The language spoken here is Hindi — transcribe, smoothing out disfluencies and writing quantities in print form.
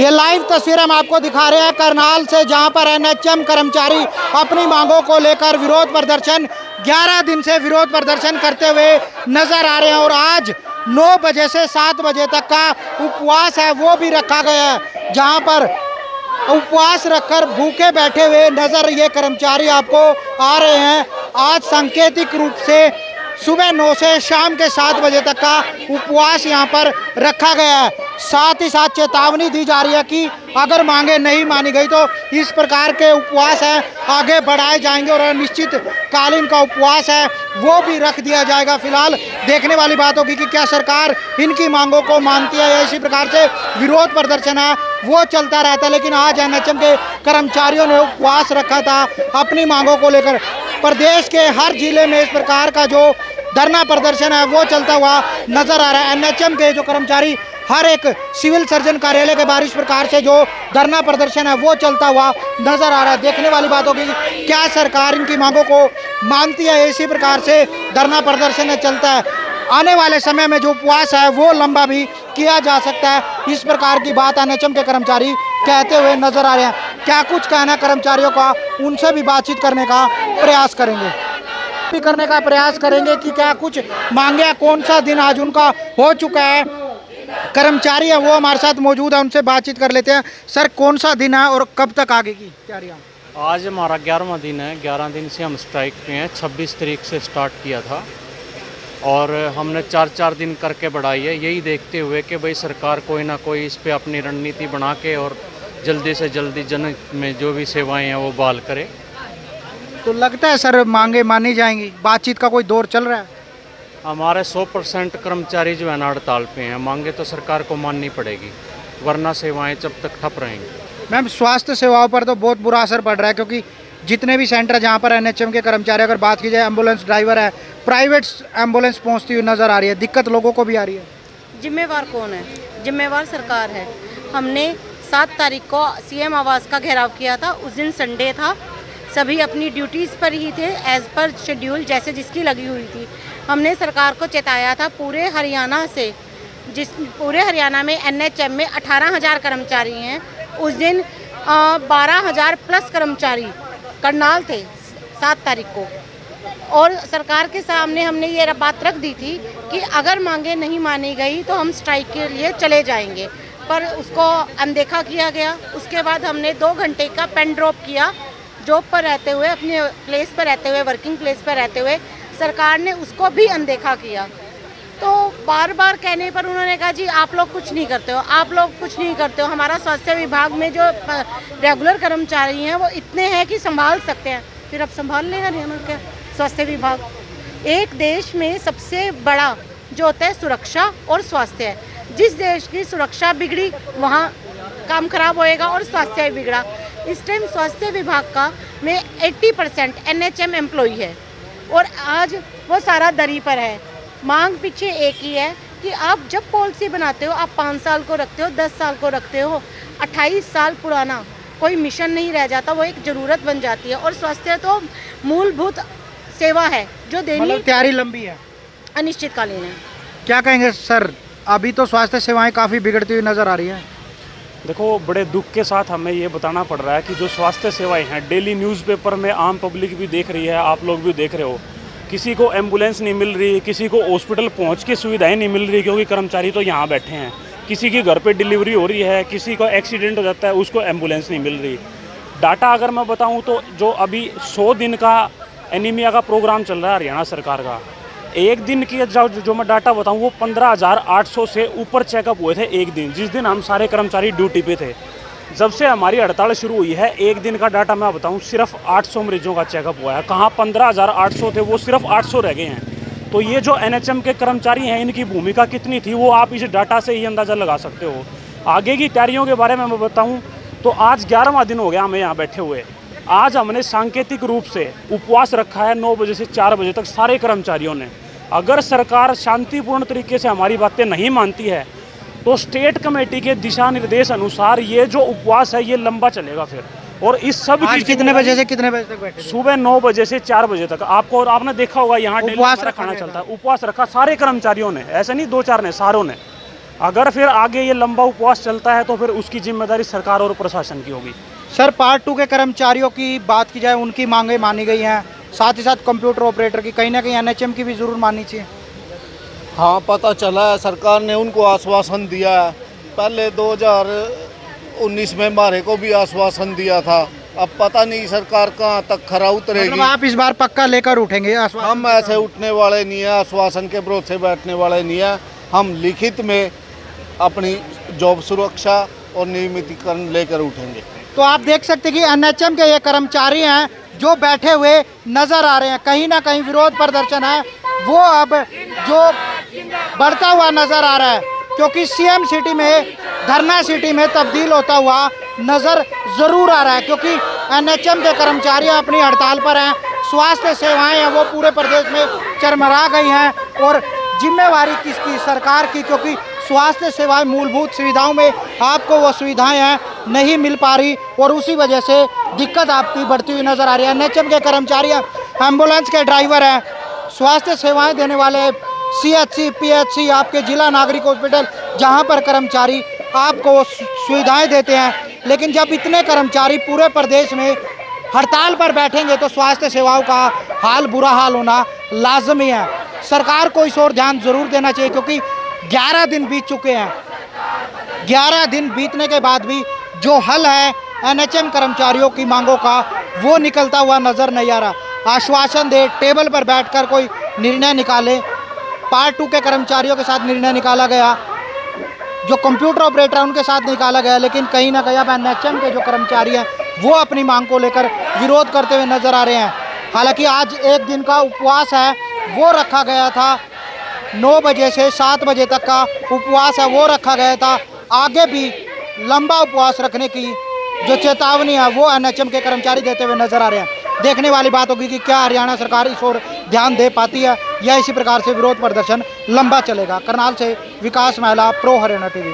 ये लाइव तस्वीर हम आपको दिखा रहे हैं करनाल से, जहां पर एनएचएम कर्मचारी अपनी मांगों को लेकर विरोध प्रदर्शन 11 दिन से विरोध प्रदर्शन करते हुए नजर आ रहे हैं। और आज 9 बजे से 7 बजे तक का उपवास है वो भी रखा गया है, जहां पर उपवास रखकर भूखे बैठे हुए नजर ये कर्मचारी आपको आ रहे हैं। आज सांकेतिक रूप से सुबह 9 से शाम के 7 बजे तक का उपवास यहाँ पर रखा गया है। साथ ही साथ चेतावनी दी जा रही है कि अगर मांगे नहीं मानी गई तो इस प्रकार के उपवास है आगे बढ़ाए जाएंगे और अनिश्चित कालीन का उपवास है वो भी रख दिया जाएगा। फिलहाल देखने वाली बात होगी कि क्या सरकार इनकी मांगों को मानती है या इसी प्रकार से विरोध प्रदर्शन है वो चलता रहता है। लेकिन आज एनएचएम के कर्मचारियों ने उपवास रखा था अपनी मांगों को लेकर। प्रदेश के हर जिले में इस प्रकार का जो धरना प्रदर्शन है वो चलता हुआ नजर आ रहा है। एनएचएम के जो कर्मचारी हर एक सिविल सर्जन कार्यालय के बाहर इस प्रकार से जो धरना प्रदर्शन है वो चलता हुआ नजर आ रहा है। देखने वाली बात होगी क्या सरकार इनकी मांगों को मानती है, इसी प्रकार से धरना प्रदर्शन चलता है। आने वाले समय में जो उपवास है वो लंबा भी किया जा सकता है, इस प्रकार की बात एनएचएम के कर्मचारी कहते हुए नजर आ रहे हैं। क्या कुछ कहना कर्मचारियों का, उनसे भी बातचीत करने का प्रयास करेंगे कि क्या कुछ मांगे, कौन सा दिन आज उनका हो चुका है। कर्मचारी है वो हमारे साथ मौजूद है, उनसे बातचीत कर लेते हैं। सर कौन सा दिन है और कब तक आगे की तैयारियां? आज हमारा 11वां दिन है। 11 दिन से हम स्ट्राइक पे हैं। 26 तारीख से स्टार्ट किया था और हमने 4-4 दिन करके बढ़ाई है, यही देखते हुए कि भाई सरकार कोई ना कोई इस पे अपनी रणनीति बना के और जल्दी से जल्दी जन में जो भी सेवाएं हैं वो बहाल करे। तो लगता है सर मांगे मानी जाएंगी, बातचीत का कोई दौर चल रहा है? हमारे 100% कर्मचारी जो है ना हड़ताल पे हैं। मांगे तो सरकार को माननी पड़ेगी, वरना सेवाएं जब तक ठप रहेंगी। मैम स्वास्थ्य सेवाओं पर तो बहुत बुरा असर पड़ रहा है, क्योंकि जितने भी सेंटर है जहाँ पर एनएचएम के कर्मचारी, अगर बात की जाए एम्बुलेंस ड्राइवर है, प्राइवेट एम्बुलेंस पहुँचती हुई नज़र आ रही है, दिक्कत लोगों को भी आ रही है। जिम्मेवार कौन है? जिम्मेवार सरकार है। हमने 7 तारीख को सीएम आवास का घेराव किया था, उस दिन संडे था, सभी अपनी ड्यूटीज़ पर ही थे एज़ पर शेड्यूल जैसे जिसकी लगी हुई थी। हमने सरकार को चेताया था पूरे हरियाणा से, पूरे हरियाणा में एनएचएम में 18,000 कर्मचारी हैं, उस दिन 12,000 प्लस कर्मचारी करनाल थे 7 तारीख को। और सरकार के सामने हमने ये बात रख दी थी कि अगर मांगे नहीं मानी गई तो हम स्ट्राइक के लिए चले जाएंगे, पर उसको अनदेखा किया गया। उसके बाद हमने 2 घंटे का पेन ड्रॉप किया, जॉब पर रहते हुए, अपने प्लेस पर रहते हुए, वर्किंग प्लेस पर रहते हुए सरकार ने उसको भी अनदेखा किया। तो बार बार कहने पर उन्होंने कहा जी आप लोग कुछ नहीं करते हो, आप लोग कुछ नहीं करते हो। हमारा स्वास्थ्य विभाग में जो रेगुलर कर्मचारी हैं वो इतने हैं कि संभाल सकते हैं, फिर अब संभाल लेगा हरियाणा का स्वास्थ्य विभाग। एक देश में सबसे बड़ा जो होता है सुरक्षा और स्वास्थ्य है। जिस देश की सुरक्षा बिगड़ी वहाँ काम खराब होएगा और स्वास्थ्य बिगड़ा। इस टाइम स्वास्थ्य विभाग का में 80% एनएचएम एम्प्लॉई है और आज वो सारा दरी पर है। मांग पीछे एक ही है कि आप जब पॉलिसी बनाते हो आप 5 साल को रखते हो, 10 साल को रखते हो, 28 साल पुराना कोई मिशन नहीं रह जाता, वो एक ज़रूरत बन जाती है। और स्वास्थ्य तो मूलभूत सेवा है जो देनी, मतलब तैयारी लंबी है, अनिश्चितकालीन है। क्या कहेंगे सर, अभी तो स्वास्थ्य सेवाएं काफ़ी बिगड़ती हुई नज़र आ रही हैं। देखो बड़े दुख के साथ हमें ये बताना पड़ रहा है कि जो स्वास्थ्य सेवाएं हैं डेली न्यूज़पेपर में आम पब्लिक भी देख रही है, आप लोग भी देख रहे हो, किसी को एम्बुलेंस नहीं मिल रही, किसी को हॉस्पिटल पहुंच के सुविधाएं नहीं मिल रही क्योंकि कर्मचारी तो यहाँ बैठे हैं। किसी की घर पे डिलीवरी हो रही है, किसी का एक्सीडेंट हो जाता है, उसको एम्बुलेंस नहीं मिल रही। डाटा अगर मैं बताऊँ तो जो अभी 100 दिन का एनीमिया का प्रोग्राम चल रहा है हरियाणा सरकार का, एक दिन की जो मैं डाटा बताऊं वो 15,800 से ऊपर चेकअप हुए थे एक दिन, जिस दिन हम सारे कर्मचारी ड्यूटी पे थे। जब से हमारी हड़ताल शुरू हुई है एक दिन का डाटा मैं बताऊं सिर्फ 800 मरीजों का चेकअप हुआ है। कहाँ 15,800 थे वो सिर्फ 800 रह गए हैं। तो ये जो एनएचएम के कर्मचारी हैं इनकी भूमिका कितनी थी वो आप इस डाटा से ही अंदाज़ा लगा सकते हो। आगे की तैयारियों के बारे में मैं बताऊँ तो आज 11वां दिन हो गया हमें यहाँ बैठे हुए। आज हमने सांकेतिक रूप से उपवास रखा है 9 बजे से 4 बजे तक सारे कर्मचारियों ने। अगर सरकार शांतिपूर्ण तरीके से हमारी बातें नहीं मानती है तो स्टेट कमेटी के दिशा निर्देश अनुसार ये जो उपवास है ये लंबा चलेगा फिर। और इस सब आज कितने बजे से कितने बजे तक बैठे? सुबह 9 बजे से 4 बजे तक। आपको, और आपने देखा होगा यहाँ उपवास खाना चलता है। उपवास रखा सारे कर्मचारियों ने, ऐसे नहीं 2-4 ने, सारों ने। अगर फिर आगे ये लंबा उपवास चलता है तो फिर उसकी जिम्मेदारी सरकार और प्रशासन की होगी। सर, पार्ट 2 के कर्मचारियों की बात की जाए, उनकी मांगे मानी गई हैं, साथ ही साथ कंप्यूटर ऑपरेटर की कहीं ना कहीं एनएचएम की भी ज़रूर माननी चाहिए। हाँ, पता चला है, सरकार ने उनको आश्वासन दिया है। पहले 2019 में हमारे को भी आश्वासन दिया था। अब पता नहीं सरकार कहाँ तक खरा उतरेगी। मतलब आप इस बार पक्का लेकर उठेंगे आश्वासन? हम ऐसे उठने वाले नहीं है, आश्वासन के भरोसे बैठने वाले नहीं है। हम लिखित में अपनी जॉब सुरक्षा और नियमितीकरण लेकर उठेंगे। तो आप देख सकते हैं कि एनएचएम के ये कर्मचारी हैं जो बैठे हुए नजर आ रहे हैं। कहीं ना कहीं विरोध प्रदर्शन है वो अब जो बढ़ता हुआ नजर आ रहा है, क्योंकि सीएम सिटी में धरना सिटी में तब्दील होता हुआ नजर ज़रूर आ रहा है, क्योंकि एनएचएम के कर्मचारी अपनी हड़ताल पर हैं। स्वास्थ्य सेवाएं हैं वो पूरे प्रदेश में चरमरा गई हैं और जिम्मेवारी किसकी? सरकार की, क्योंकि स्वास्थ्य सेवाएं, मूलभूत सुविधाओं में आपको वो सुविधाएं हैं नहीं मिल पा रही और उसी वजह से दिक्कत आपकी बढ़ती हुई नज़र आ रही है। एनएचएम के कर्मचारी हैं, एम्बुलेंस के ड्राइवर हैं, स्वास्थ्य सेवाएं देने वाले सीएचसी, पीएचसी, आपके जिला नागरिक हॉस्पिटल, जहां पर कर्मचारी आपको सुविधाएं देते हैं। लेकिन जब इतने कर्मचारी पूरे प्रदेश में हड़ताल पर बैठेंगे तो स्वास्थ्य सेवाओं का बुरा हाल होना लाजमी है। सरकार को इस ओर ध्यान ज़रूर देना चाहिए, क्योंकि 11 दिन बीत चुके हैं। 11 दिन बीतने के बाद भी जो हल है एनएचएम कर्मचारियों की मांगों का वो निकलता हुआ नज़र नहीं आ रहा। आश्वासन दे, टेबल पर बैठकर कोई निर्णय निकाले। पार्ट 2 के कर्मचारियों के साथ निर्णय निकाला गया, जो कंप्यूटर ऑपरेटर हैं उनके साथ निकाला गया, लेकिन कहीं ना कहीं अब एनएचएम के जो कर्मचारी हैं वो अपनी मांग को लेकर विरोध करते हुए नज़र आ रहे हैं। हालांकि आज एक दिन का उपवास है वो रखा गया था, 9 बजे से 7 बजे तक का उपवास है वो रखा गया था। आगे भी लंबा उपवास रखने की जो चेतावनी है वो एनएचएम के कर्मचारी देते हुए नजर आ रहे हैं। देखने वाली बात होगी कि क्या हरियाणा सरकार इस ओर ध्यान दे पाती है या इसी प्रकार से विरोध प्रदर्शन लंबा चलेगा। करनाल से विकास महिला, प्रो हरियाणा टीवी।